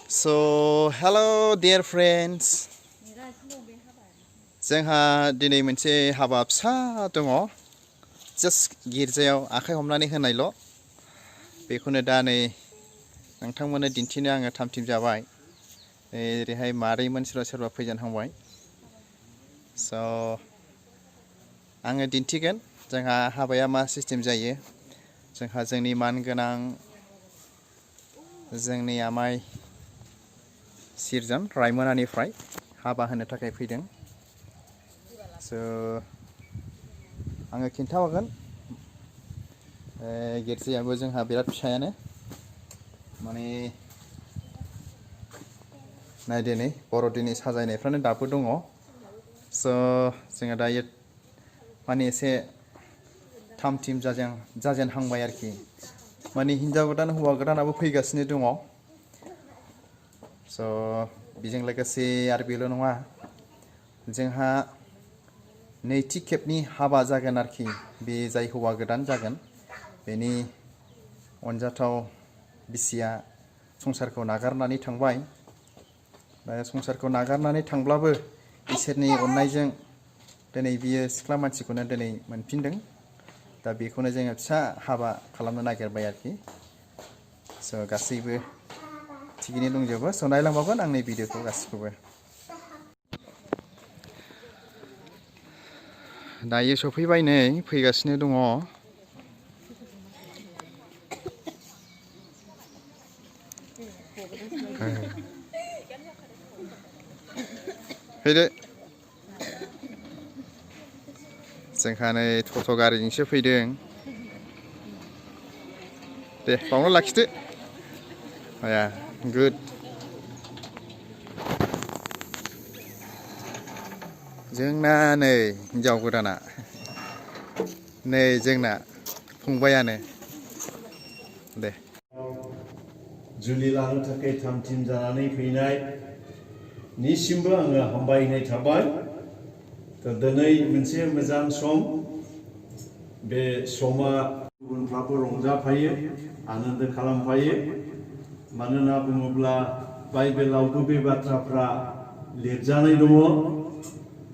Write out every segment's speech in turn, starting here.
So, hello dear friends. जोंहा दिनै मोनसे हाबा फिसा दङ just गिर्जायाव आखाइ हमनानै होनायल' बेखौनो दा नै नोंथांमोननो दिन्थिनो आङो थाम-थिम जाबाय ओरैहाय मादैमोन सोरबा फैजेनहांबाय so आङो दिन्थिगोन जोंहा हाबाया मा सिस्टेम जायो जोंहा जोंनि मानगोनां जोंनि आमाय सिरजान रायमोनानिफ्राय हाबा होनो थाखाय फैदों so आङो खिन्थाहरगोन गिर्जायाबो जोंहा बिराद फिसायानो माने नायदो नै बर'दिननि साजायनायफ्रानो दाबो दङ so जोङो दायो माने एसे थाम-थिम जाजेनहांबाय आरोखि माने हिनजाव गोदान हौवा गोदानाबो फैगासिनो दङ so बेजों लोगोसे आरो बेल' नङा जोंहा नैथि खेबनि हाबा जागोन आरोखि बे जाय हौवा गोदान जागोन बेनि अनजाथाव बिसिया संसारखौ नागारनानै थांबाय संसारखौ नागारनानै थांब्लाबो इसोरनि अननायजों दिनै बियो सिख्ला मानसिखौनो दिनै मोनफिनदों दा बेखौनो जोङो फिसा हाबा खालामनो नागिरबाय आरोखि so गासैबो थिगैनो दंजोबो so नायलांबावगोन आंनि भिडिअखौ गासिखौबो दायो सफैबाय नै फैगासिनो दङ फैदो जोंहा नै टट' गारिजोंसो फैदों दे बावनो लाखिदो आया गुड जोंना नै हिनजाव गोदाना नै जोंना फंबायानो दे जुलि लानो थाखाय थाम-थिम जानानै फैनाय निसिमबो आङो हामबायनाय थाबाय दिनै मोनसे मोजां सम बे समा गुबुनफ्राबो रंजाफायो आनन्द खालामफायो मानोना बुङोब्ला बाइबेलावबो बे बाथ्राफ्रा लिरजानाय दङ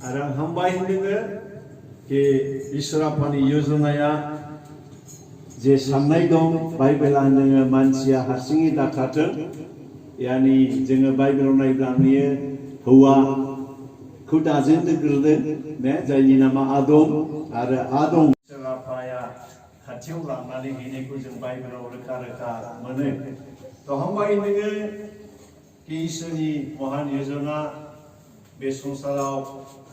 आरो आं हामबाय होनदोङो कि इसोर आफानि योजनाया जे साननाय दं बाइबेला होनदोङो मानसिया हारसिङै दाखाथों यानि जोङो बाइबेलाव नायब्ला नुयो हौवाखौ दाजेनग्रोदों ने जायनि नामा आदम आरो आदम इसोर आफाया खाथियाव लांनानै हैनायखौ जों बाइबेलाव रोखा मोनो तो हामबाय होनदोङो कि इसोरनि महान योजना बे संसाराव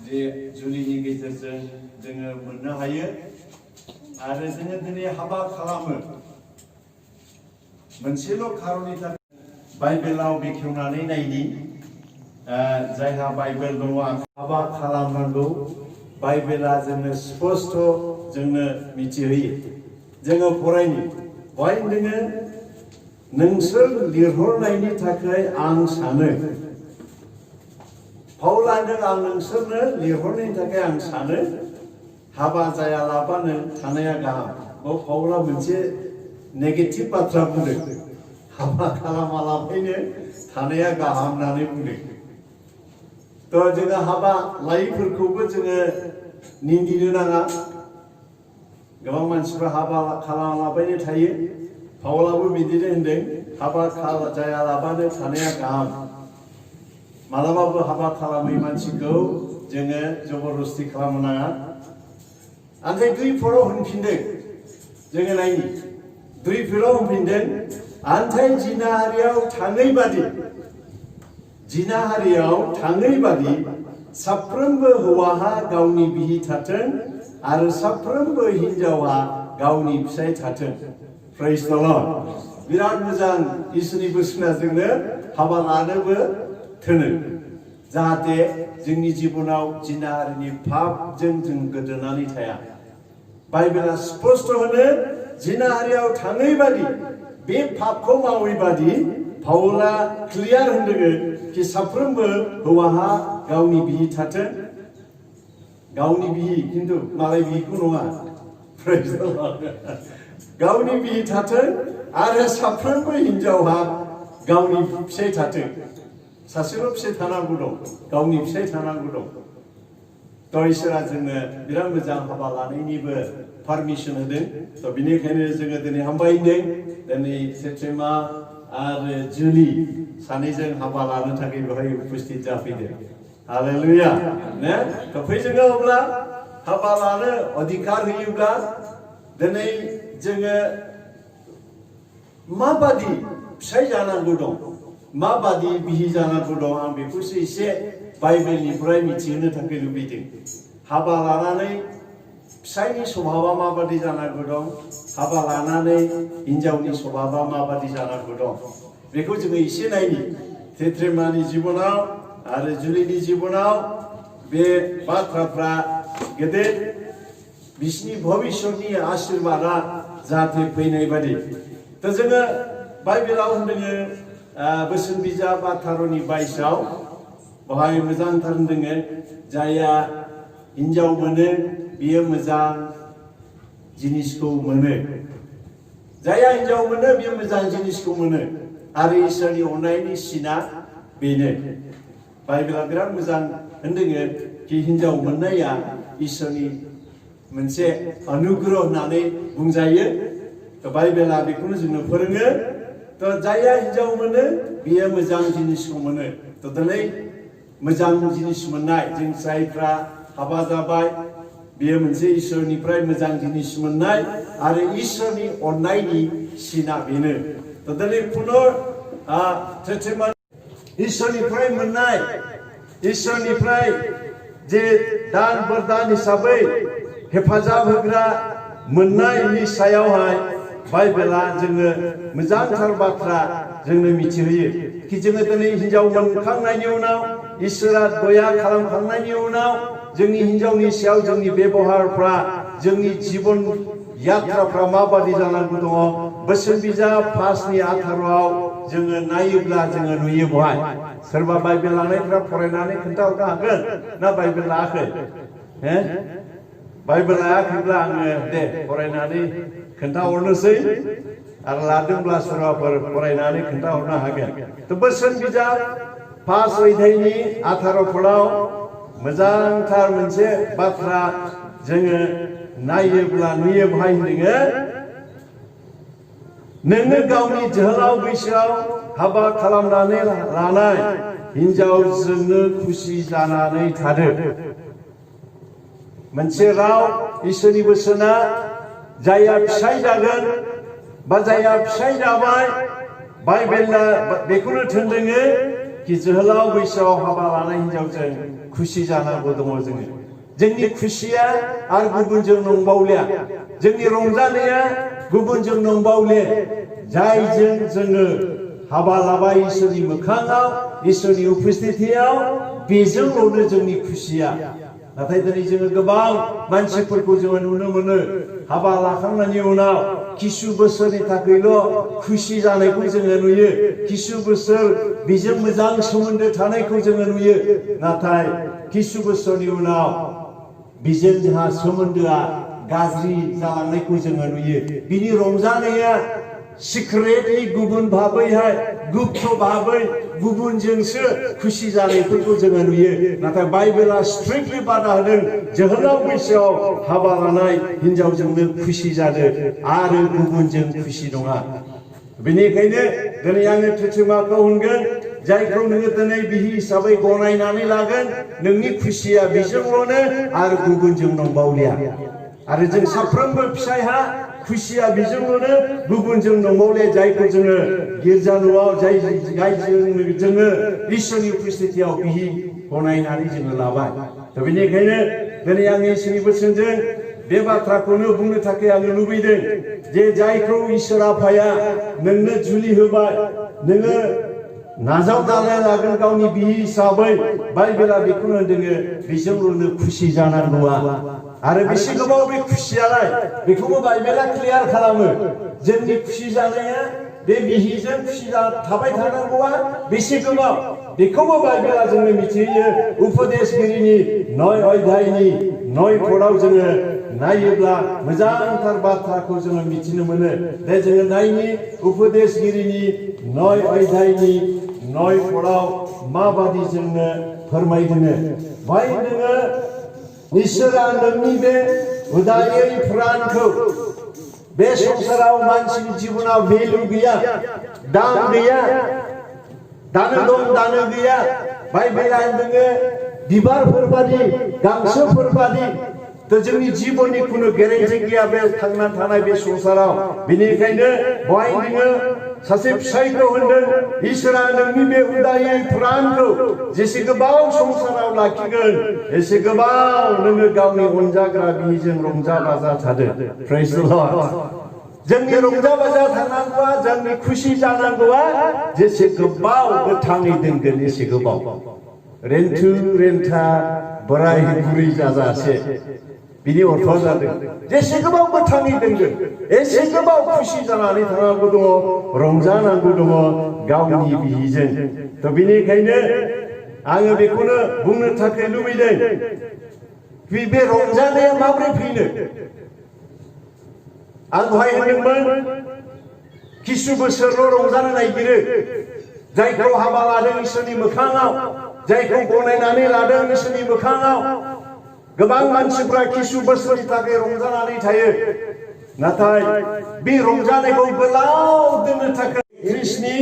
जे जुलिनि गेजेरजों जोङो मोननो हायो आरो जोङो दिनै हाबा खालामो मोनसेल' खारननि थाखाय बाइबेलाव बेखेवनानै नायनि जायहा बाइबेल दङ हाबा खालामनांगौ बाइबेला जोंनो स्पष्ट जोंनो मिथिहोयो जोङो फरायनि बहाय होनदोङो नोंसोर लिरहरनायनि थाखाय आं सानो पाउला होनदों आं नोंसोरनो लिरहरनायनि थाखाय आं सानो हाबा जायालाबानो थानाया गाहाम पाउला मोनसे नेगेटिभ बाथ्रा बुंदों हाबा खालामालाबानो थानाया गाहाम होननानै बुंदों तो जोङो हाबा लायैफोरखौबो जोङो निन्दिनो नाङा गोबां मानसिफ्रा हाबा खालामालाबानो थायो पाउलाबो बिदिनो होनदों हाबा जायालाबानो थानाया गाहाम मालाबाबो हाबा खालामै मानसिखौ जोङो जबरदस्ति खालामनो नाङा ओमफ्राय 2 होनफिनदों जोङो नायनि 2 होनफिनदों आन्थाय जिनाहारियाव थाङै बादि साफ्रोमबो हौवाहा गावनि बिहि थाथों आरो साफ्रोमबो हिनजावहा गावनि फिसाय थाथों प्रेइज द लर्ड बिराद मोजां इसोरनि बोसोना जोंनो हाबा लानोबो थोनो जाहाथे जोंनि जिबनाव जिनाहारिनि पापजों जों गोदोनानै थाया बाइबेला स्पष्ट होनो जिनाहारियाव थाङै बादि बे पापखौ मावै बादि पाउला क्लियार होनदोङो कि साफ्रोमबो हौवाहा गावनि बिहि थाथों गावनि बिहि खिन्थु मालाय बिहिखौ नङा प्रेइज द लर्ड गावनि बिहि थाथों आरो साफ्रोमबो हिनजावहा गावनि फिसाय थाथों सासेल' फिसाय थानांगौ दं गावनि फिसाय थानांगौ दं थ' इसोरा जोंनो बिराद मोजां हाबा लानायनिबो पारमिसन होदों थ' बिनिखायनो जोङो दिनै हामबायदों दिनै सेप्तेम्बा आरो जुलि सानैजों हाबा लानो थाखाय बेवहाय उपस्थित जाफैदों हालेलुया ने थ' फै जोङो अब्ला हाबा लानो अधिकार होयोब्ला दिनै जोङो माबादि फिसाय जानांगौ दं माबादि बिहि जानांगौ दं आं बेखौसो एसे बाइबेलनिफ्राय मिथिहोनो थाखाय लुबैदों हाबा लानानै फिसायनि स्वभाबा माबादि जानांगौ दं हाबा लानानै हिन्जावनि स्वभाबा माबादि जानांगौ दं बेखौ जोङो एसे नायनि सेप्तेम्बारनि जिबनाव आरो जुलिनि जिबनाव बे बाथ्राफ्रा गेदेर बिसिनि भबिष्यतनि आशीर्बादा जाहाथे फैनाय बादि थ' जोङो बाइबेलाव होनदोङो बोसोन बिजाब 18:22 बेवहाय मोजांथार होनदोङो जायहा हिन्जाव मोनो बियो मोजां जिनिसखौ मोनो जायहा हिन्जाव मोनो बियो मोजां जिनिसखौ मोनो आरो इसोरनि अननायनि सिना बेनो बाइबेला बिराद मोजां होनदोङो कि हिन्जाव मोननाया इसोरनि मोनसे अनुग्रह होननानै बुंजायो थ' बाइबेला बेखौनो जोंनो फोरोङो थ' जायहा हिन्जाव मोनो बियो मोजां जिनिसखौ मोनो थ' दिनै मोजां जिनिस मोननाय जों जायफ्रा हाबा जाबाय बेयो मोनसे इसोरनिफ्राय मोजां जिनिस मोननाय आरो इसोरनि अननायनि सिना बेनो थ' दिनै पुनर इसोरनिफ्राय मोननाय इसोरनिफ्राय जे दान बरदान हिसाबै हेफाजाब होग्रा मोननायनि सायावहाय बाइबेला जोङो मोजांथार बाथ्रा जोंनो मिथिहोयो कि जोङो दिनै हिन्जाव मोनखांनायनि उनाव इसोरा दया खालामखांनायनि उनाव जोंनि हिन्जावनि सायाव जोंनि बेबहारफ्रा जोंनि जीवन यात्राफ्रा माबादि जानांगौ दङ बोसोन बिजाब 5:18 जोङो नायोब्ला जोङो नुयो बेवहाय सोरबा बाइबेल लानायफ्रा फरायनानै खोन्थाहरनो हागोन ना बाइबेल लायाखै बाइबेल लायाखैब्ला आङो दे फरायनानै खोन्थाहरनोसै आरो लादोंब्ला सोरबाफोर फरायनानै खोन्थाहरनो हागोन थ' बोसोन बिजाब 5:18 मोजांथार मोनसे बाथ्रा जोङो नायोब्ला नुयो बेवहाय होनदोङो नोङो गावनि जोहोलाव बैसोआव हाबा खालामनानै लानाय हिन्जावजोंनो खुसि जानानै थादो मोनसे राव इसोरनि बोसोना जायहा फिसाय जागोन बा जायहा फिसाय जाबाय बाइबेला बेखौनो थोनदोङो कि जोहोलाव बैसोआव हाबा लानाय हिन्जावजों खुसि जानांगौ दङ जोंनि खुसिया आरो गुबुनजों नंबावलिया जोंनि रंजानाया गुबुनजों नंबावले जायजों जोङो हाबा लाबाय इसोरनि मोखाङाव इसोरनि उपस्थितियाव बेजोंल'नो जोंनि खुसिया नाथाय दिनै जोङो गोबां मानसिफोरखौ जोङो नुनो मोनो हाबा लाखांनायनि उनाव किसु बोसोरनि थाखायल' खुसि जानायखौ जोङो नुयो किसु बोसोर बेजों मोजां सोमोन्दो थानायखौ जोङो नुयो नाथाय किसु बोसोरनि उनाव बेजों जोंहा सोमोन्दोआ गाज्रि जालांनायखौ जोङो नुयो बिनि रंजानाया सिक्रेटलि गुबुन भाबैहाय गुप्त भाबै गुबुनजोंसो खुसि जानायफोरखौ जोङो नुयो नाथाय बाइबेला स्ट्रिक्टलि बादा होदों जोहोलाव बैसोआव हाबा लानाय हिन्जावजोंनो खुसि जादो आरो गुबुनजों खुसि नङा बेनिखायनो दिनै आङो थुथुमाखौ होनगोन जायखौ नोङो दिनै बिहि हिसाबै गनायनानै लागोन नोंनि खुसिया बेजोंल'नो आरो गुबुनजों नंबावलिया आरो जों साफ्रोमबो फिसायहा खुसिया बेजोंल'नो गुबुनजों नंबावले जायखौ जोङो गिर्जा न'आव जोङो इसोरनि उपस्थितियाव बिहि गनायनानै जोङो लाबाय दा बेनिखायनो दिनै आंनि इसोरनि बोसोनजों बे बाथ्राखौनो बुंनो थाखाय आङो लुबैदों जे जायखौ इसोर आफाया नोंनो जुलि होबाय नोङो नाजावनानै लागोन गावनि बिहि हिसाबै बाइबेला बेखौनो होनदोङो बेजोंल'नो खुसि जानांगौआ आरो बेसे गोबाव बे खुसियालाय बेखौबो बाइबेला क्लियार खालामो जोंनि खुसि जानाया बे बिहिजों खुसि थाबाय थानांगौआ बेसे गोबाव बेखौबो बाइबेला जोंनो मिथिहोयो उपदेशगिरिनि 9 अध्यायनि 9 पदआव जोङो नायोब्ला मोजांथार बाथ्राखौ जोङो मिथिनो मोनो दे जोङो नायनि उपदेशगिरिनि 9 अध्यायनि 9 पदाव माबादि जोंनो फोरमायदों बाय नोङो इसोरा नोंनि बे उदायै प्राणखौ बे संसाराव मानसिनि जिबनाव भेलु गैया दाम गैया दानो दं दानो गैया बाइबेला होनदों बिबारफोरबादि गांसोफोरबादि तो जोंनि जिबननि खुनु गेरेन्टि गैया बे थांनानै थानाय बे संसाराव बेनिखायनो बहाय नोङो सासे फिसायखौ होनदों इसोरा नोंनि बे उदायै प्राणखौ जेसे गोबाव संसाराव लाखिगोन एसे गोबाव नोङो गावनि अनजाग्रा बिहिजों रंजा बाजा थादो प्रेज द लर्ड जोंनि रंजा बाजा थानांगौआ जोंनि खुसि जानांगौआ जेसे गोबाव गोथाङै दोनगोन एसे गोबाव रेन्थु रेन्था बोराय बुरै जाजासे बिनि अर्थआ जादों जेसे गोबाव गोथाङै दोनगोन एसे गोबाव खुसि जानानै थानांगौ दङ रंजानांगौ दङ गावनि बिहिजों तो बेनिखायनो आङो बेखौनो बुंनो थाखाय लुबैदों बे रंजानाया माबोरै फैनो आं दहाय होनदोंमोन किसु बोसोरल' रंजानो नागिरो जायखौ हाबा लादों इसोरनि मोखाङाव जायखौ गनायनानै लादों इसोरनि मोखाङाव गोबां मानसिफ्रा किसु बोसोरनि थाखाय रंजानानै थायो नाथाय बे रंजानायखौ गोलाव दोननो थाखाय ख्रिस्टनि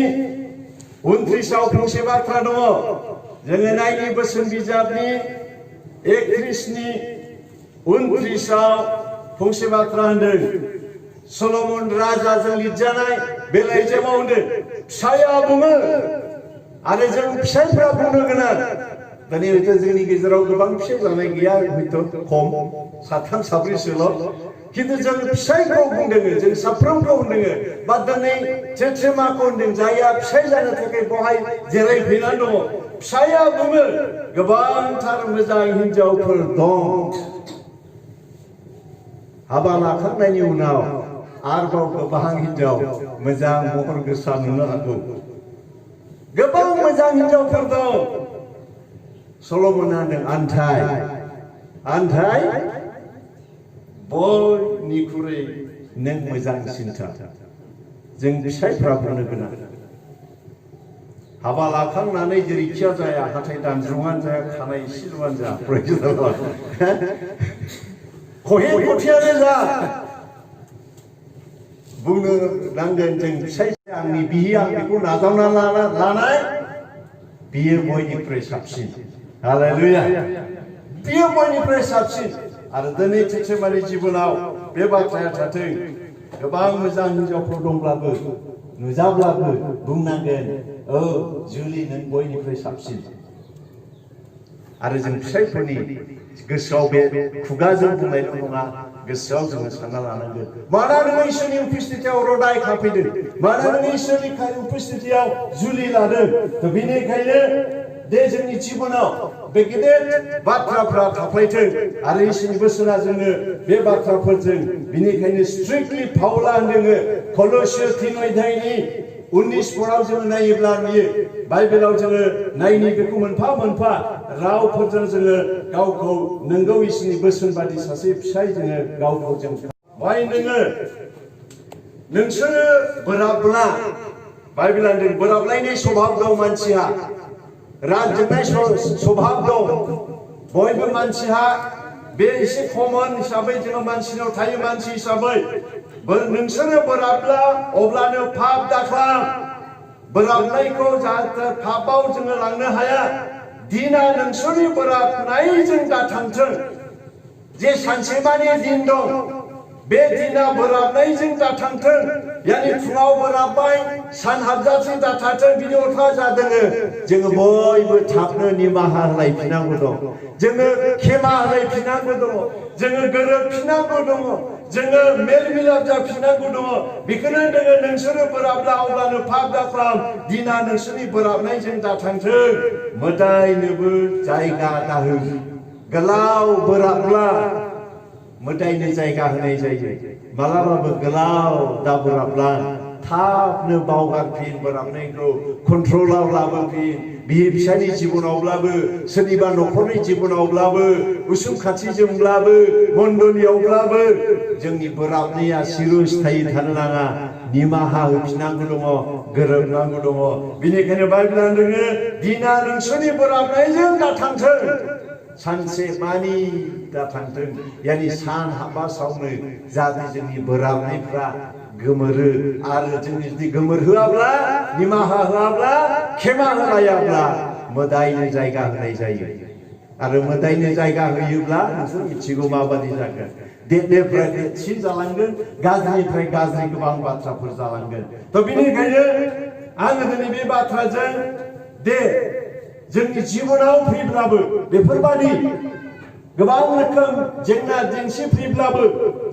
29आव फंसे बाथ्रा दङ जोङो नायनि बोसोन बिजाबनि 1 ख्रिस्टनि 29आव फंसे बाथ्रा होनदों सलमन राजाजों लिरजानाय बे लाइजामाव होनदों फिसाया बुङो आरो जों फिसायफ्रा बुंनो गोनां दानि हयथ' जोंनि गेजेराव गोबां फिसाय जानाय गैया हयथ' खम साथाम साब्रैसोल' खिन्थु जों फिसायखौ बुंदों जों साफ्रोमखौ होनदों बा दिनै थेथ्रेमाखौ होनदों जायहा फिसाय जानो थाखाय बहाय जिरायफैनानै दङ फिसाया बुङो गोबांथार मोजां हिनजावफोर दं हाबा लाखांनायनि उनाव आरोबाव गोबां हिनजाव मोजां महर गोसा नुनो हागौ गोबां मोजां हिनजावफोर दं सलमना होनदों आन्थाय बयनिख्रुइ नों मोजांसिनथार जों फिसायफ्रा बुंनो गोनां हाबा लाखांनानै जेरैखिया जाया हाथाय दानज्रुङानो जाया खानाय सिलुआनो जा खहे खथियानो जा बुंनो नांगोन जों फिसाय आंनि बिहि आं बेखौ नाजावना लानाय बियो बयनिख्रुइ साबसिन हालेलुया बियो बयनिख्रुइ साबसिन आरो दिनै थेथ्रेमानि जिबनाव बे बाथ्राया थाथों गोबां मोजां हिनजावफोर दंब्लाबो नुजाब्लाबो बुंनांगोन औ जुलि नों बयनिख्रुइ साबसिन आरो जों फिसायफोरनि गोसोआव बे खुगाजों बुंनायल' नङा गोसोआव जोङो सानना लानांगोन माना नों इसोरनि उपस्थितियाव रदाय खाफैदों माना नों इसोरनि उपस्थितियाव जुलि लादों तो बेनिखायनो दे जोंनि जिबनाव बे गेदेर बाथ्राफ्रा थाफायथों आरो इसोरनि बोसोना जोङो बे बाथ्राफोरजों बेनिखायनो स्ट्रिक्टलि फावला होनदों कल'सिय 3 अध्यायनि 19 पदाव जोङो नायोब्ला नुयो बाइबेलाव जोङो नायनि बेखौ मोनफा मोनफा रावफोरजों जोङो गावखौ नोंगौ इसोरनि बोसोन बादि सासे फिसाय जोङो गावखौ जों बाय नोंसोरो बोराबला बाइबेला होनदों बोराबलायनाय स्वभाब दं मानसिहा रानजोबनाय स्वभाब दं बयबो मानसिहा बे एसे कमन हिसाबै जोङो मानसिनाव थायो मानसि हिसाबै नोंसोरो बोराबला अब्लानो पाप दाखालाम बोराबनायखौ जाहाथे पापाव जोङो लांनो हाया दिना नोंसोरनि बोराबनायजों दाथांथों जे सानसेमानि दिन दं बे दिना बोराबनायजों दाथांथों यानि फुङाव बोराबबाय सान हाबजासे दाथाथों बिनि अर्थआ जादों जोङो बयबो थाबनो निमाहा होलायफिननांगौ दं जोङो खेमा होलायफिननांगौ दङ जोङो गोरोबफिननांगौ दङ जोङो मेल मिलाप जाफिननांगौ दङ बेखौनो जोङो नोंसोरो बोराबला अब्लानो पाप दाखालाम दिना नोंसोरनि बोराबनायजों दाथांथों मोदायनोबो जायगा दाहो गोलाव बोराबला मोदायनो जायगा होनाय जायो मालाबाबो गोलाव दा बोराबला थाबनो बावगारफिन बोराबनायखौ कन्ट्रलाव लाबोफिन बिहि फिसानि जिबनावब्लाबो सोरनिबा न'खरनि जिबनावब्लाबो उसुं खाथिजोंब्लाबो मण्डलियावब्लाबो जोंनि बोराबनाया सिरस्थायि थानो नाङा निमाहा होफिननांगौ दङ गोरोबनांगौ दङ बेनिखायनो बाइबेला दोङो दिना नोंसोरनि बोराबनायजों दाथांथों सानसे मानि दाथांथों यानि सान हाबा सावनो जाहाथे जोंनि बोराबनायफ्रा गोमोरो आरो जों जुदि गोमोरहोआब्ला निमाहा होआब्ला खेमा होलायाब्ला मोदायनो जायगा होनाय जायो आरो मोदायनो जायगा होयोब्ला नोंसोर मिथिगौ माबादि जागोन देरनिफ्राय देरसिन जालांगोन गाज्रिनिफ्राय गाज्रि गोबां बाथ्राफोर जालांगोन थ' बेनिखायनो आङो दिनै बे बाथ्राजों दे जोंनि जिबनाव फैब्लाबो बेफोरबादि गोबां रोखोम जेंना जेंसि फैब्लाबो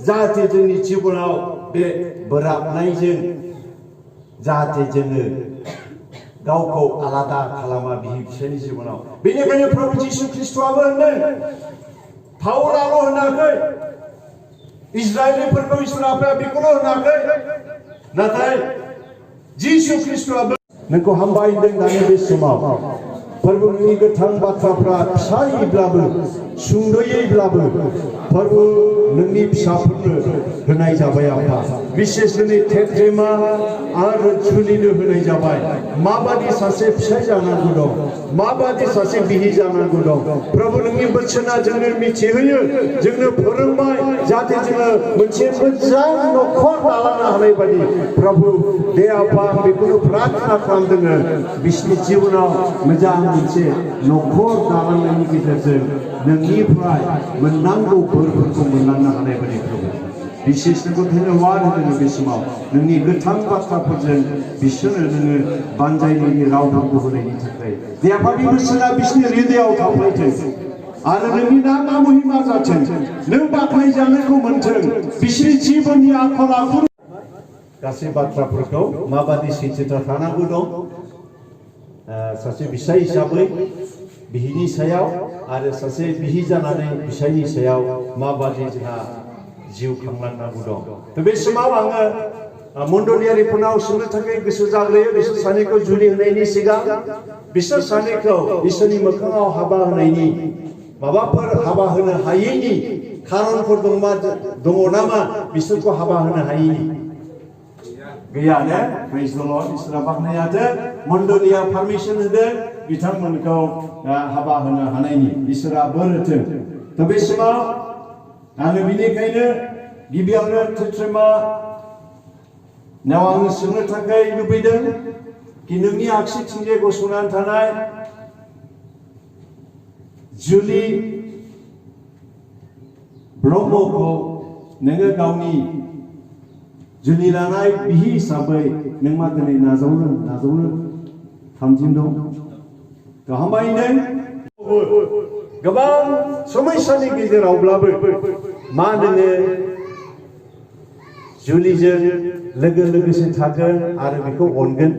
जाहाथे जोंनि जिबनाव बे बोराबनायजों जाहाथे जोङो गावखौ आलादा खालामा बिहि फिसायनि जिबनाव बेनिखायनो प्रभु जिसु ख्रिस्ट'आबो होनदों पाउलाल' होनाखै इजराइलिफोरखौ इसोरा बेखौल' होनाखै नाथाय जिसु ख्रिस्ट'आबो नोंखौ हामबाय होनदों दानि बे समाव फोरबोनि गोथां बाथ्राफ्रा फिसायैब्लाबो सुंद'यैब्लाबो फोरबो नोंनि फिसाफोरनो होनाय जाबाय आफा बिसेस दिनै थेथ्रेमा आरो जुलिनो होनाय जाबाय माबादि सासे फिसाय जानांगौ दं माबादि सासे बिहि जानांगौ दं प्रभु नोंनि बोसोना जोंनो मिथिहोयो जोंनो फोरोंबाय जाहाथे जोङो मोनसे मोजां न'खर दालांनो हानाय बायदि प्रभु दे आफा बेखौनो प्रार्थना खालामदों बिसोरनि जिबनाव मोजां मोनसे न'खर दालांनायनि गेजेरजों नोंनिफ्राय मोननांगौ बोरफोरखौ मोनलांनो हानाय बायदि प्रभु बिसेस नोंखौ धन्यबाद होदों बे समाव नोंनि गोथां बाथ्राफोरजों बिसोरनो नोङो बानजायनायनि रावफोरखौ होनायनि थाखाय दे आफा बे बोसोरा बिसोरनि हृदयाव थाफैथों आरो नोंनि नामा महिमा जाथों नों बाख्नायजानायखौ मोनथों बिसोरनि जिबननि आखल आखु गासै बाथ्राफोरखौ माबादि सैथोथा थानांगौ दं सासे बिसाय हिसाबै बिहिनि सायाव आरो सासे बिहि जानानै बिसायनि सायाव माबादि जोंहा जिउ खांलांनांगौ दं थ' बे समाव आङो मण्डलियारिफोरनाव सोंनो थाखाय गोसो जाग्रोयो बिसोर सानैखौ जुलि होनायनि सिगां बिसोर सानैखौ इसोरनि मोखाङाव हाबा होनायनि माबाफोर हाबा होनो हायैनि खारनफोर दङ नामा बिसोरखौ हाबा होनो हायैनि गैया ने प्रेज द लर्ड इसोरा बाख्नायदों मण्डलिया पारमिसन होदों बिथांमोनखौ हाबा होनो हानायनि इसोरा बोर होथों थ' बे समाव आङो बेनिखायनो गिबियावनो थेथ्रेमा नाव आङो सोंनो थाखाय लुबैदों कि नोंनि आगसिथिंजाय गसंनानै थानाय जुलि ब्रह्मखौ नोङो गावनि जुलि लानाय बिहि हिसाबै नों मा दिनै नाजावनो थामथिम दं गाहामैनो गोबां समस्यानि गेजेरावब्लाबो मा नोङो जुलिजों लोगोसे थागोन आरो बेखौ अनगोन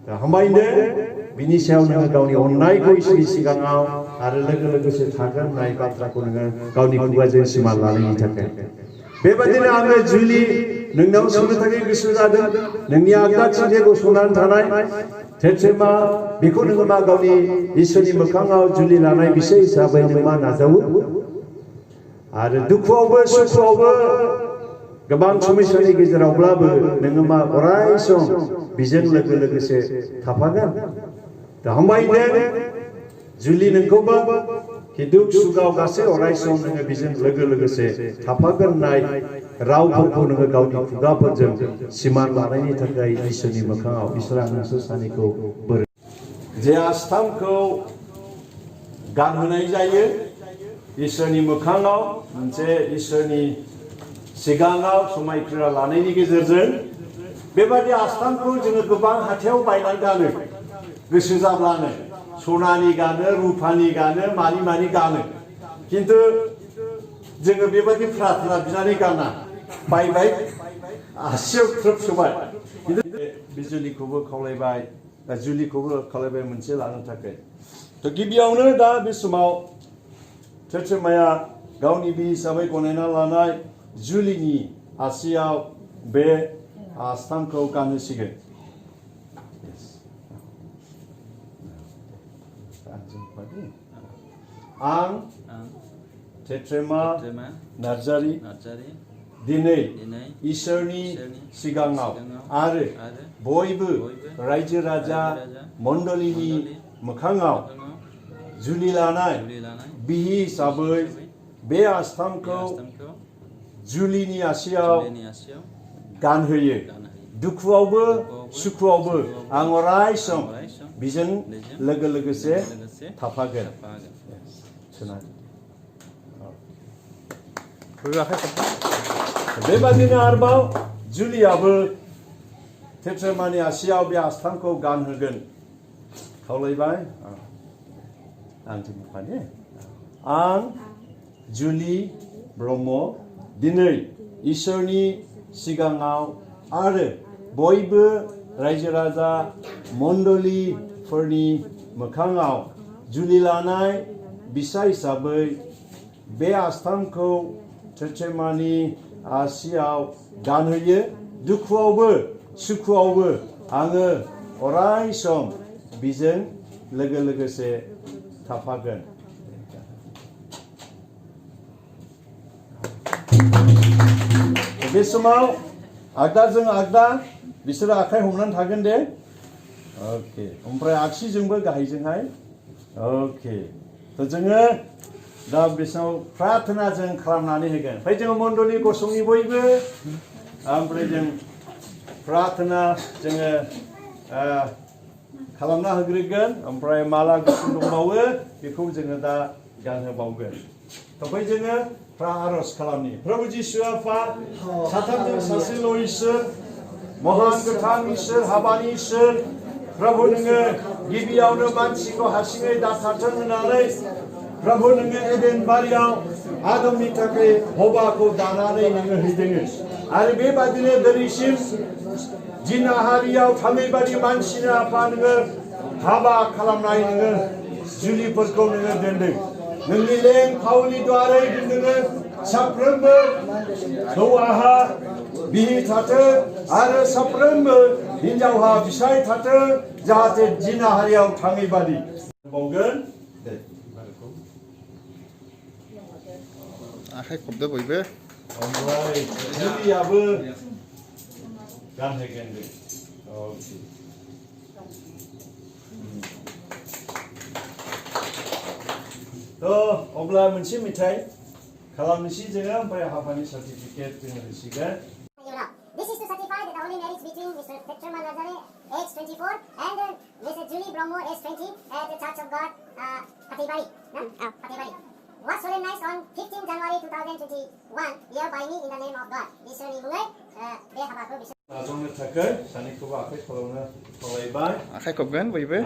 गाहामैनो बिनि सायाव नोङो गावनि अननायखौ इसोरनि सिगाङाव आरो लोगोसे थागोन होननाय बाथ्राखौ नोङो गावनि खुगाजों सिमा लानायनि थाखाय बेबायदिनो आङो जुलि नोंनाव सोंनो थाखाय गोसो जादों नोंनि आगदाथिंजाय गसंनानै थानाय थेथ्रेमा बेखौ नोङो मा गावनि इसोरनि मोखाङाव जुलि लानाय बिसय हिसाबै नों मा नाजावो आरो दुखुआवबो सुखुआवबो गोबां समस्यानि गेजेरावब्लाबो नोङो मा अराय सम बिजों लोगोसे थाफागोन गाहामैनो जुलि नोंखौबो दुख सुखआव गासै अराय सम नोङो बिजों लोगोसे थाफागोन होननाय रावफोरखौ नोङो गावनि खुगाफोरजों सिमान लानायनि थाखाय इसोरनि मोखाङाव इसोरा नोंसोर सानैखौ बोर जे आस्थामखौ गानहोनाय जायो इसोरनि मोखाङाव मोनसे इसोरनि सिगाङाव समायखिरा लानायनि गेजेरजों बेबादि आस्थामखौ जोङो गोबां हाथायाव बायनानै गानो गोसो जाब्लानो सनानि गानो रुपानि गानो मानि गानो किन्तु जोङो बेबादि प्रार्थना बिनानै गाना बायबाय आसियाव थ्रोब सोबाय बे जुलिखौबो खावलायबाय मोनसे लानो थाखाय थ' गिबियावनो दा बे समाव थेथ्रेमाया गावनि बि हिसाबै गनायना लानाय जुलिनि आसियाव बे आस्थामखौ गानहोसिगोन आं टेट्रेमा नार्जारी दिनै इसोरनि सिगाङाव आरो बयबो रायजो राजा मण्डलीनि मोखाङाव जुलि लानाय बिहि हिसाबै बे आस्थामखौ जुलिनि आसियाव गानहोयो दुखुआवबो सुखुआवबो आं अराय सम बिजों लोगोसे थाफागोन बेबादिनो आरोबाव जुलियाबो टेट्रेमानि आसियाव बे आस्थामखौ गानहोगोन खावलायबाय आं बुंफानि आं जुलि ब्रह्म दिनै इसोरनि सिगाङाव आरो बयबो रायजो राजा मण्डलीफोरनि मोखाङाव जुलि लानाय बिसाय हिसाबै बे आस्थामखौ टेट्रेमानि आसियाव गानहोयो दुखुआवबो सुखुआवबो आङो अराय सम बिजों लोगोसे थाफागोन बे समाव आगदाजों आगदा बिसोरो आखाइ हमनानै थागोन दे ओके ओमफ्राय आगसिजोंबो गाहायजोंहाय ओके जोङो दा बिसोराव प्रार्थना जों खालामनानै होगोन ओमफ्राय जोङो मण्डली गसंनि बयबो ओमफ्राय जों प्रार्थना जोङो खालामना होग्रोगोन ओमफ्राय माला गुसुं दंबावो बेखौ जोङो दा गानहोबावगोन ओमफ्राय जोङो आरज खालामनि प्रभु जिसु आफा साथामजों सासेल' इसोर महान गोथां इसोर हाबानि इसोर प्रभु नोङो गिबियावनो मानसिखौ हारसिङै दाथारथों होननानै प्रभु नोङो एडेन बारियाव आदमनि थाखाय हबाखौ दानानै नोङो हैदों आरो बेबादिनो दिनैसिम जिनाहारियाव थाङै बादि मानसिनो आफा नोङो हाबा खालामनाय नोङो जुलिफोरखौ नोङो दोनदों नोंनि लें फावनि द्वारै नोङो साफ्रोमबो हौवाहा बिहि थाथों आरो साफ्रोमबो हिनजावहा बिसाय थाथों जाहाथे जिनाहारियाव थाङै बादि बावगोन आखाइ खबदो बयबो ओमफ्राय जुलियाबो गानहोगोन अब्ला मोनसे मेथाइ खालामनोसै जोङो ओमफ्राय हाबानि सार्टिफिकेट जोङो होसिगोन This is to certify that the holy marriage between Mr. Tetrama Nazare, age 24, and Mrs. Julie Bromo, age 20, at the Church of God, Patibari, was solemnized on 15 January 2021, here by me in the name of God. Isoni bungai, be habaku bisa. नाजावनो थाखाय सानैखौबो आखाइ खालामनो खावलायबाय आखाइ खबगोन बयबो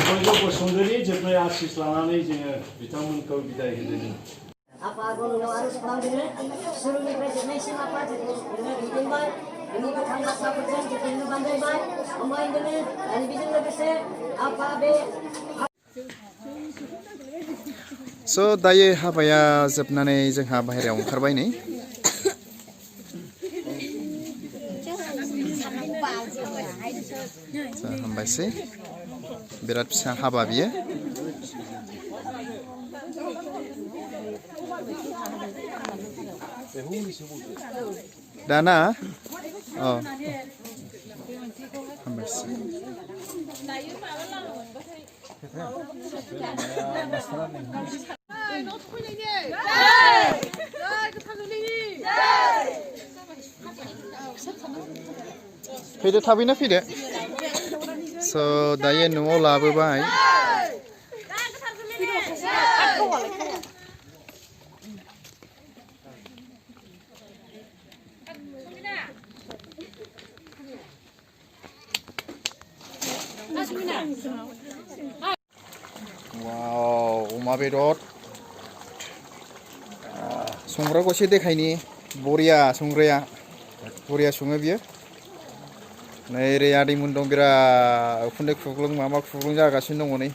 बयबो गसंदोनि जोबनाय आसिस लानानै जोङो बिथांमोनखौ बिदाय होदों Apa gunung harus panggil suruh presiden siapa jadi bikin baik ini bukan masa perjalanan jadi ini bandai baik pemain ini dan bikin lebih se apa be So दायो हाबाया जोबनानै जोंहा बाहेरायाव ओंखारबाय नै हामबायसै बिराद फिसा हाबा बियो दाना हामबायसै फैदो थाबैनो फैदो स' दायो न'आव लाबोबाय वाव अमा बेदर संग्राखौ एसे देखायनि बरिया संग्राया बरिया सङो बियो नै ओरै आदैमोन दं बिराद उखुन्दै खुग्लुं माबा खुग्लुं जागासिनो दङ नै